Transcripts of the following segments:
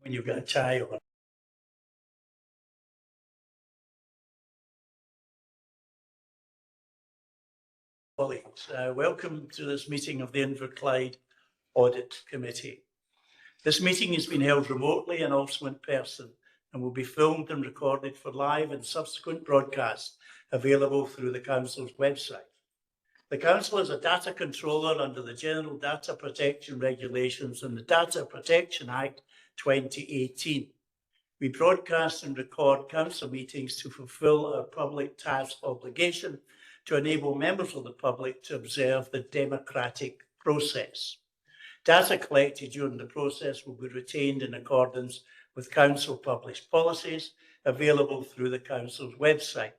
when you've got a tie on. Colleagues, welcome to this meeting of the Inverclyde Audit Committee. This meeting has been held remotely and also in person and will be filmed and recorded for live and subsequent broadcasts available through the Council's website. The Council is a data controller under the General Data Protection Regulations and the Data Protection Act 2018. We broadcast and record Council meetings to fulfil our public task obligation to enable members of the public to observe the democratic process. Data collected during the process will be retained in accordance with Council published policies available through the Council's website.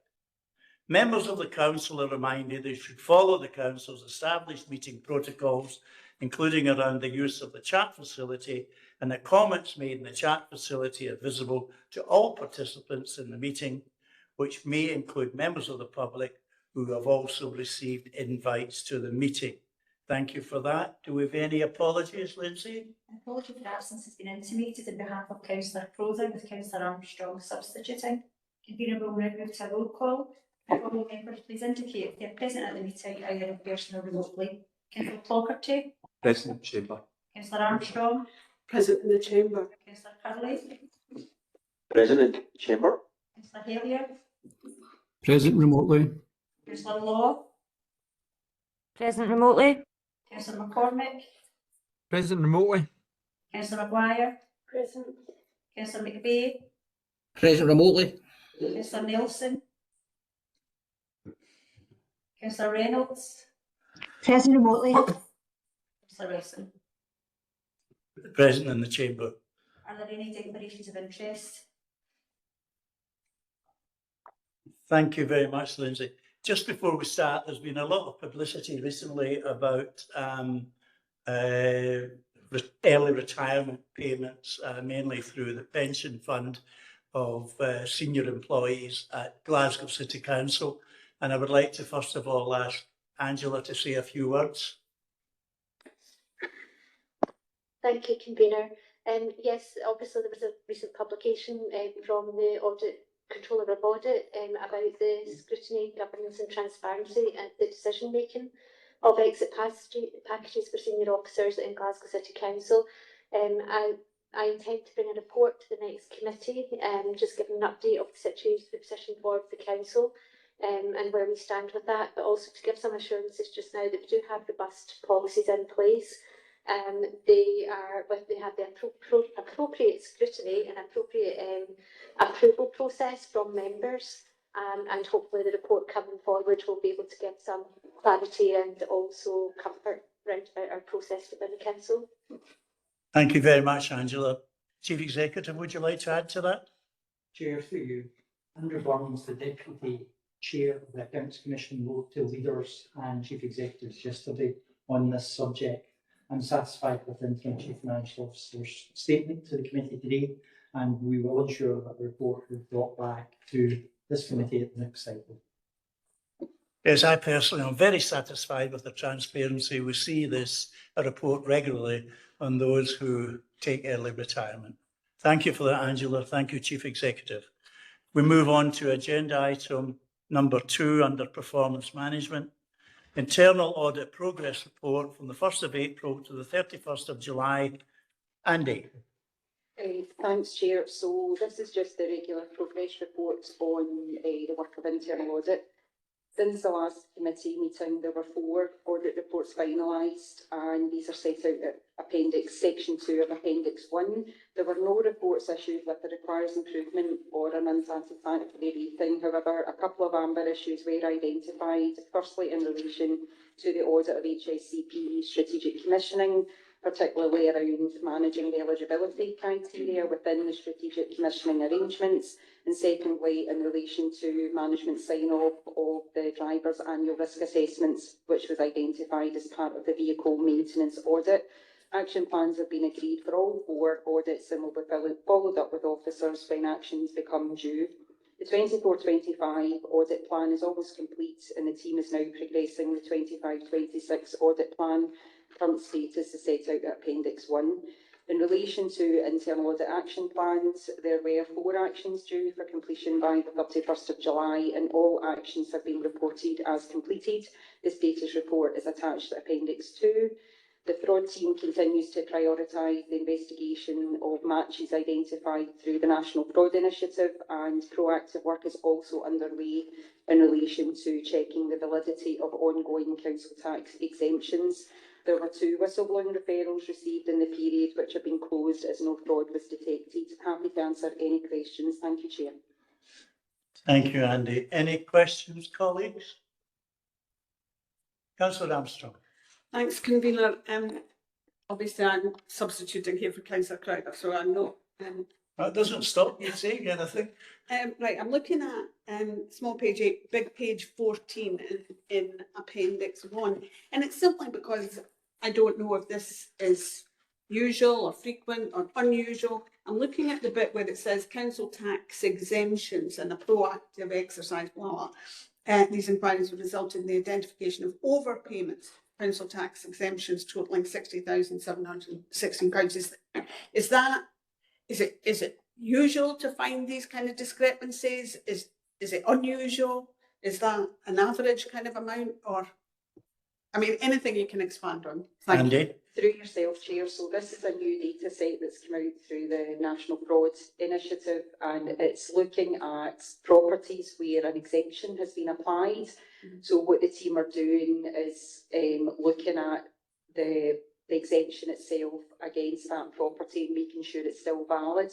Members of the Council are reminded they should follow the Council's established meeting protocols, including around the use of the chat facility, and that comments made in the chat facility are visible to all participants in the meeting, which may include members of the public who have also received invites to the meeting. Thank you for that. Do we have any apologies, Lindsay? An apology for absence has been intimated on behalf of Councillor Crowther, with Councillor Armstrong substituting. Convener will now move to a roll call. All members, please indicate if they are present at the meeting, either in person or remotely. Councillor Clockerty? Present in the chamber. Councillor Armstrong? Present in the chamber. Councillor Curley? Present in the chamber. Councillor Halier? Present remotely. Councillor Law? Present remotely. Councillor McCormick? Present remotely. Councillor Maguire? Present. Councillor McVeigh? Present remotely. Councillor Nelson? Councillor Reynolds? Present remotely. Councillor Wilson? Present in the chamber. Are there any declarations of interest? Thank you very much, Lindsay. Just before we start, there's been a lot of publicity recently about early retirement payments, mainly through the pension fund of senior employees at Glasgow City Council. And I would like to first of all ask Angela to say a few words. Thank you, Convener. Yes, obviously there was a recent publication from the Audit Controller of Audit about the scrutiny, governance and transparency and the decision making of exit packages for senior officers in Glasgow City Council. I intend to bring a report to the next committee, just giving an update of the situation, the position for the council, and where we stand with that, but also to give some assurances just now that we do have robust policies in place. They have the appropriate scrutiny and appropriate approval process from members, and hopefully the report coming forward will be able to give some clarity and also comfort around about our process within the council. Thank you very much, Angela. Chief Executive, would you like to add to that? Chair, through you. Andrew Burns, the Deputy Chair of the Accounts Commission, wrote to leaders and Chief Executives yesterday on this subject. I'm satisfied with the Interim Chief Financial Officer's statement to the committee today, and we will ensure that the report is brought back to this committee at the next cycle. Yes, I personally am very satisfied with the transparency. We see a report regularly on those who take early retirement. Thank you for that, Angela. Thank you, Chief Executive. We move on to agenda item number 2 under performance management. Internal Audit Progress Report from the 1st of April to the 31st of July. Andy. Thanks, Chair. So this is just the regular progress report on the work of internal audit. Since the last committee meeting, there were 4 audit reports finalised, and these are set out at Appendix Section 2 of Appendix 1. There were no reports issued with the requires improvement or an unsatisfactory rating. However, a couple of amber issues were identified, firstly in relation to the audit of HSCP strategic commissioning, particularly around managing the eligibility criteria within the strategic commissioning arrangements, and secondly in relation to management sign-off of the driver's annual risk assessments, which was identified as part of the vehicle maintenance audit. Action plans have been agreed for all 4 audits and will be followed up with officers when actions become due. The 24-25 audit plan is almost complete, and the team is now progressing the 25-26 audit plan. Current status is set out at Appendix 1. In relation to internal audit action plans, there were 4 actions due for completion by the 31st of July, and all actions have been reported as completed. The status report is attached to Appendix 2. The fraud team continues to prioritise the investigation of matches identified through the National Fraud Initiative, and proactive work is also underway in relation to checking the validity of ongoing council tax exemptions. There were 2 whistleblowing referrals received in the period which have been closed as no fraud was detected. Happy to answer any questions. Thank you, Chair. Thank you, Andy. Any questions, colleagues? Councillor Armstrong. Thanks, Convener. Obviously, I'm substituting here for Councillor Crowder, so I'm not. That doesn't stop you saying anything. Right, I'm looking at small page 8, big page 14 in Appendix 1, and it's simply because I don't know if this is usual or frequent or unusual. I'm looking at the bit where it says council tax exemptions and a proactive exercise, blah, blah. These inquiries have resulted in the identification of overpayments, council tax exemptions totaling £60,716. Is it usual to find these kind of discrepancies? Is it unusual? Is that an average kind of amount, or, I mean, anything you can expand on? Thank you. Andy. Through yourself, Chair. So this is a new data set that's come out through the National Fraud Initiative, and it's looking at properties where an exemption has been applied. So what the team are doing is looking at the exemption itself against that property and making sure it's still valid.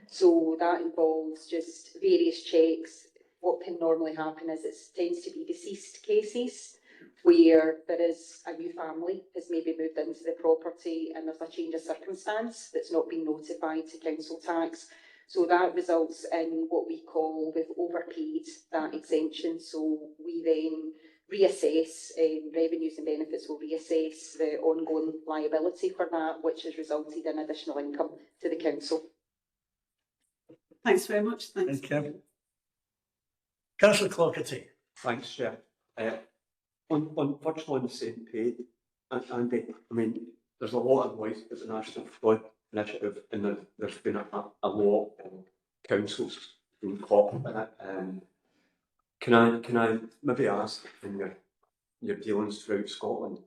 So that involves just various checks. What can normally happen is it tends to be deceased cases where there is a new family has maybe moved into the property and there's a change of circumstance that's not been notified to council tax. So that results in what we call, we've overpaid that exemption. So we then reassess, revenues and benefits will reassess the ongoing liability for that, which has resulted in additional income to the council. Thanks very much. Thanks. Thank you. Councillor Clougherty. Thanks, Chair. Virtually on the same page, Andy, I mean, there's a lot of noise about the National Fraud Initiative, and there's been a lot of councils being caught up in it. Can I maybe ask, in your dealings throughout Scotland,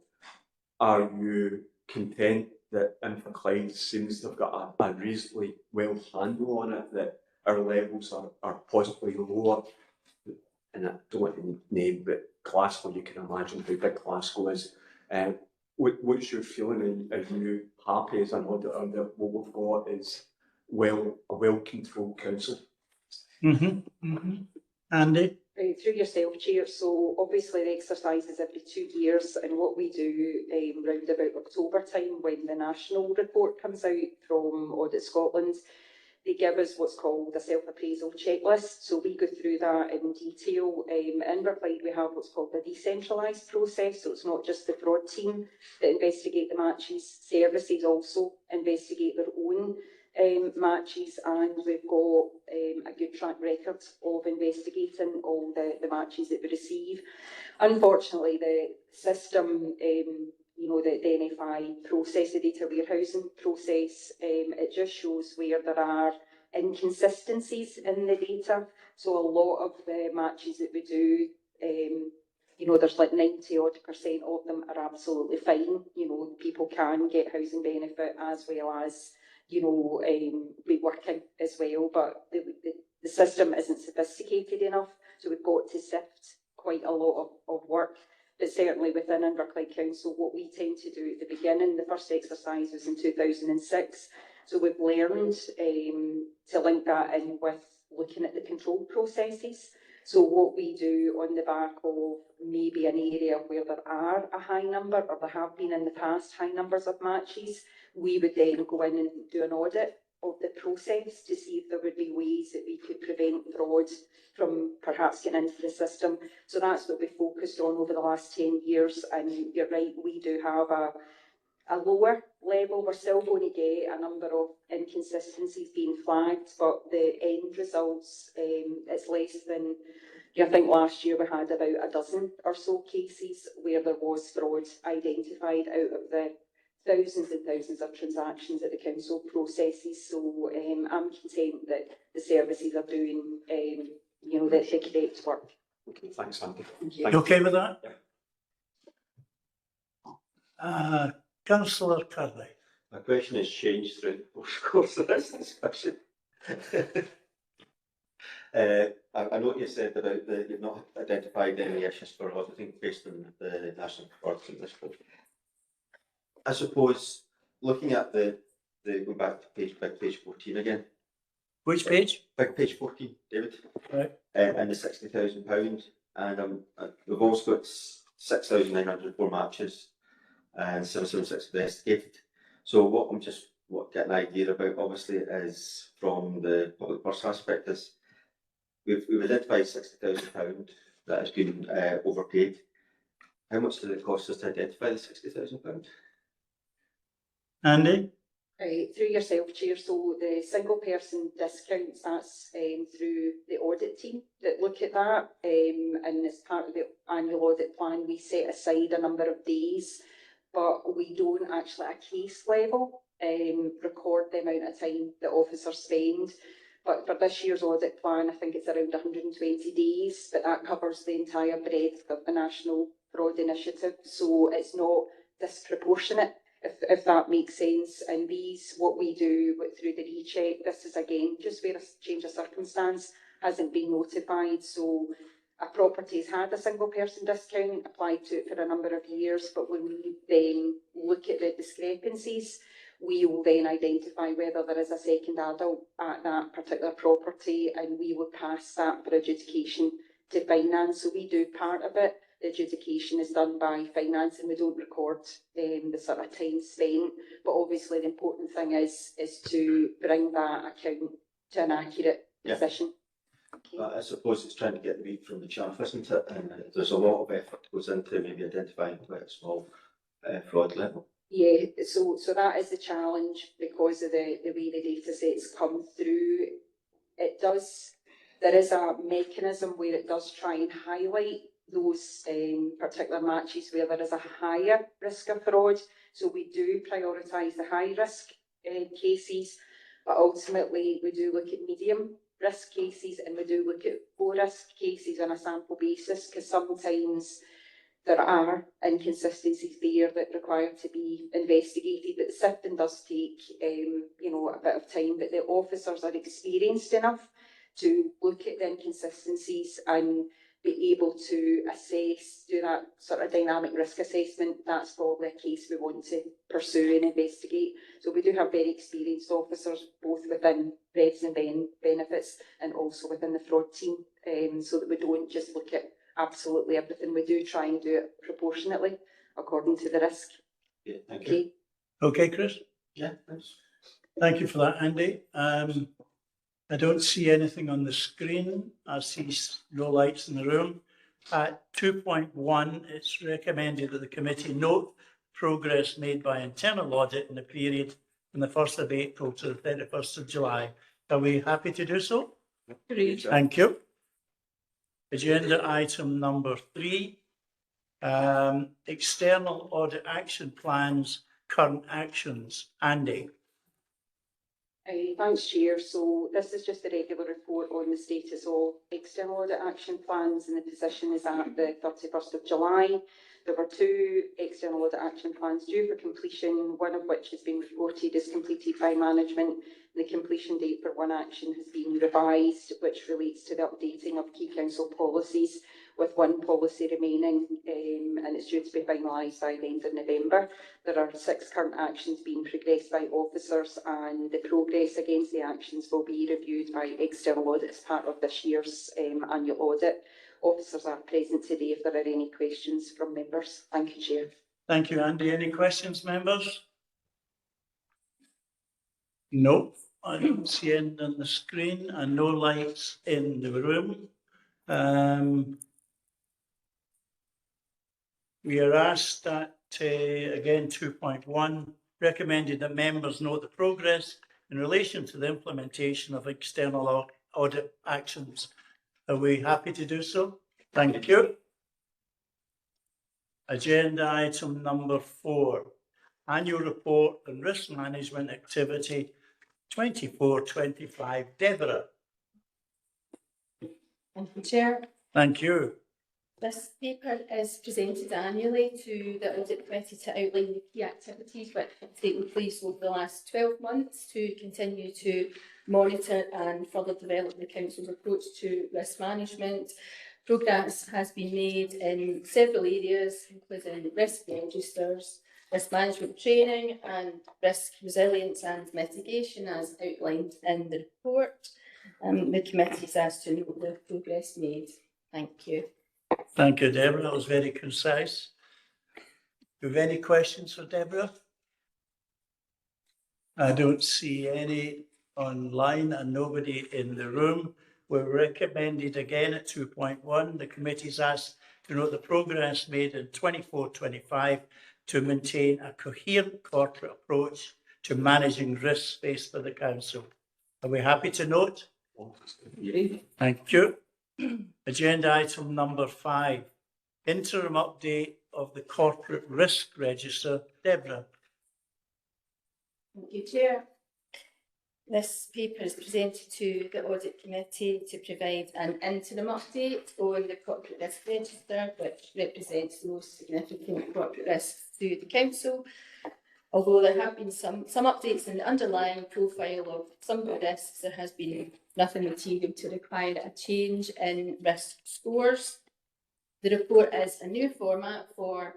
are you content that Inverclyde seems to have got a reasonably well handle on it, that our levels are possibly lower? And I don't want to name, but Glasgow, you can imagine how big Glasgow is. What's your feeling? Are you happy as an auditor that what we've got is a well-controlled council? Andy? Through yourself, Chair. So obviously the exercise is every 2 years, and what we do round about October time, when the national report comes out from Audit Scotland, they give us what's called a self-appraisal checklist. So we go through that in detail. In Inverclyde, we have what's called a decentralised process. So it's not just the fraud team that investigate the matches. Services also investigate their own matches, and we've got a good track record of investigating all the matches that we receive. Unfortunately, the system, the NFI process, the data warehousing process, it just shows where there are inconsistencies in the data. So a lot of the matches that we do, there's like 90% odd of them are absolutely fine. People can get housing benefit as well as be working as well, but the system isn't sophisticated enough, so we've got to sift quite a lot of work. But certainly within Inverclyde Council, what we tend to do at the beginning, the first exercise was in 2006, so we've learned to link that in with looking at the control processes. So what we do on the back of maybe an area where there are a high number, or there have been in the past high numbers of matches, we would then go in and do an audit of the process to see if there would be ways that we could prevent fraud from perhaps getting into the system. So that's what we focused on over the last 10 years. And you're right, we do have a lower level. We're still going to get a number of inconsistencies being flagged, but the end results, it's less than, I think last year we had about a dozen or so cases where there was fraud identified out of the thousands and thousands of transactions that the council processes. So I'm content that the services are doing, you know, the correct work. Okay, thanks, Andy. Thank You okay with that? Yeah. Councillor Curley. My question has changed through the course of this discussion. I know you said about you've not identified any issues for auditing based on the National Performance Initiative. I suppose looking at the go back to page 14 again. Which page? Big page 14, David. Right. And the £60,000, and we've also got 6,904 matches and 776 investigated. So what I'm just getting an idea about, obviously, is from the public purse aspect is we've identified £60,000 that has been overpaid. How much did it cost us to identify the £60,000? Andy? Through yourself, Chair, so the single person discounts, that's through the audit team that look at that, and as part of the annual audit plan we set aside a number of days, but we don't actually at case level record the amount of time that officers spend. But for this year's audit plan, I think it's around 120 days, but that covers the entire breadth of the National Fraud Initiative, so it's not disproportionate, if that makes sense. And these, what we do through the recheck, this is again just where a change of circumstance hasn't been notified. So a property's had a single person discount applied to it for a number of years, but when we then look at the discrepancies, we will then identify whether there is a second adult at that particular property, and we will pass that for adjudication to finance. So we do part of it. The adjudication is done by finance, and we don't record the sort of time spent. But obviously, the important thing is to bring that account to an accurate position. Okay. I suppose it's trying to get the wheat from the chaff, isn't it? And there's a lot of effort goes into maybe identifying quite a small fraud level. Yeah, so that is the challenge because of the way the data sets come through. There is a mechanism where it does try and highlight those particular matches where there is a higher risk of fraud. So we do prioritise the high risk cases, but ultimately we do look at medium risk cases and we do look at low risk cases on a sample basis, because sometimes there are inconsistencies there that require to be investigated. But the sifting does take you know, a bit of time, but the officers are experienced enough to look at the inconsistencies and be able to assess, do that sort of dynamic risk assessment. That's probably a case we want to pursue and investigate. So we do have very experienced officers, both within Revs and benefits and also within the fraud team, so that we don't just look at absolutely everything. We do try and do it proportionately according to the risk. Yeah, thank you. Okay, Chris? Yeah, thanks. Thank you for that, Andy. I don't see anything on the screen. I see no lights in the room. At 2.1, it's recommended that the committee note progress made by internal audit in the period from the 1st of April to the 31st of July. Are we happy to do so? Agreed. Thank you. Agenda item number 3, external audit action plans, current actions. Andy. Thanks, Chair. So this is just a regular report on the status of external audit action plans, and the position is at the 31st of July. There were 2 external audit action plans due for completion, one of which has been reported as completed by management. The completion date for one action has been revised, which relates to the updating of key council policies, with one policy remaining, and it's due to be finalised by the end of November. There are 6 current actions being progressed by officers, and the progress against the actions will be reviewed by external audit as part of this year's annual audit. Officers are present today if there are any questions from members. Thank you, Chair. Thank you, Andy. Any questions, members? No, I don't see anything on the screen and no lights in the room. We are asked that, again, 2.1, recommended that members note the progress in relation to the implementation of external audit actions. Are we happy to do so? Thank you. Agenda item number 4, Annual Report on Risk Management Activity 24-25. Deborah. Thank you, Chair. Thank you. This paper is presented annually to the Audit Committee to outline the key activities which have taken place over the last 12 months to continue to monitor and further develop the Council's approach to risk management. Progress has been made in several areas, including risk registers, risk management training and risk resilience and mitigation as outlined in the report. The committee is asked to note the progress made. Thank you. Thank you, Deborah. That was very concise. Do you have any questions for Deborah? I don't see any online and nobody in the room. We're recommended again at 2.1. The committee is asked to note the progress made in 24-25 to maintain a coherent corporate approach to managing risks faced by the council. Are we happy to note? Thank you. Agenda item number 5, interim update of the corporate risk register. Deborah. Thank you, Chair. This paper is presented to the Audit Committee to provide an interim update on the corporate risk register, which represents the most significant corporate risks to the Council. Although there have been some updates in the underlying profile of some of the risks, there has been nothing material to require a change in risk scores. The report is a new format for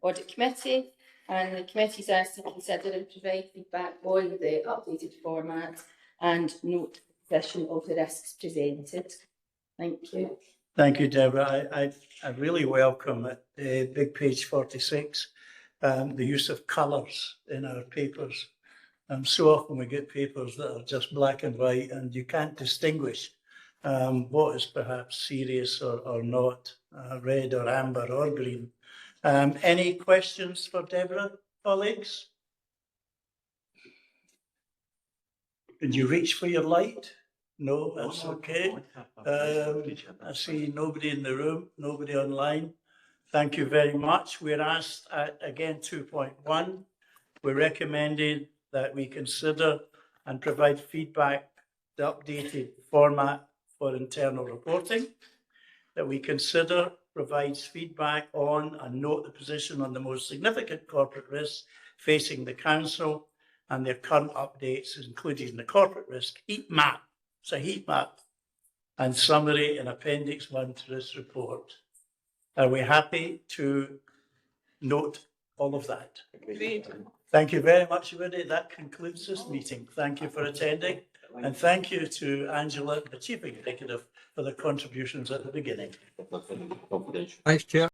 Audit Committee, and the committee is asked to consider and provide feedback on the updated format and note the position of the risks presented. Thank you. Thank you, Deborah. I really welcome at big page 46 the use of colours in our papers. So often we get papers that are just black and white and you can't distinguish what is perhaps serious or not, red or amber or green. Any questions for Deborah, colleagues? Did you reach for your light? No, that's okay. I see nobody in the room, nobody online. Thank you very much. We're asked at, again, 2.1, we're recommended that we consider and provide feedback, the updated format for internal reporting, that we consider provides feedback on and note the position on the most significant corporate risks facing the council and their current updates, including the corporate risk heat map. It's a heat map and summary in Appendix 1 to this report. Are we happy to note all of that? Agreed. Thank you very much, everybody. That concludes this meeting. Thank you for attending. And thank you to Angela, the Chief Executive, for the contributions at the beginning. Thanks, Chair.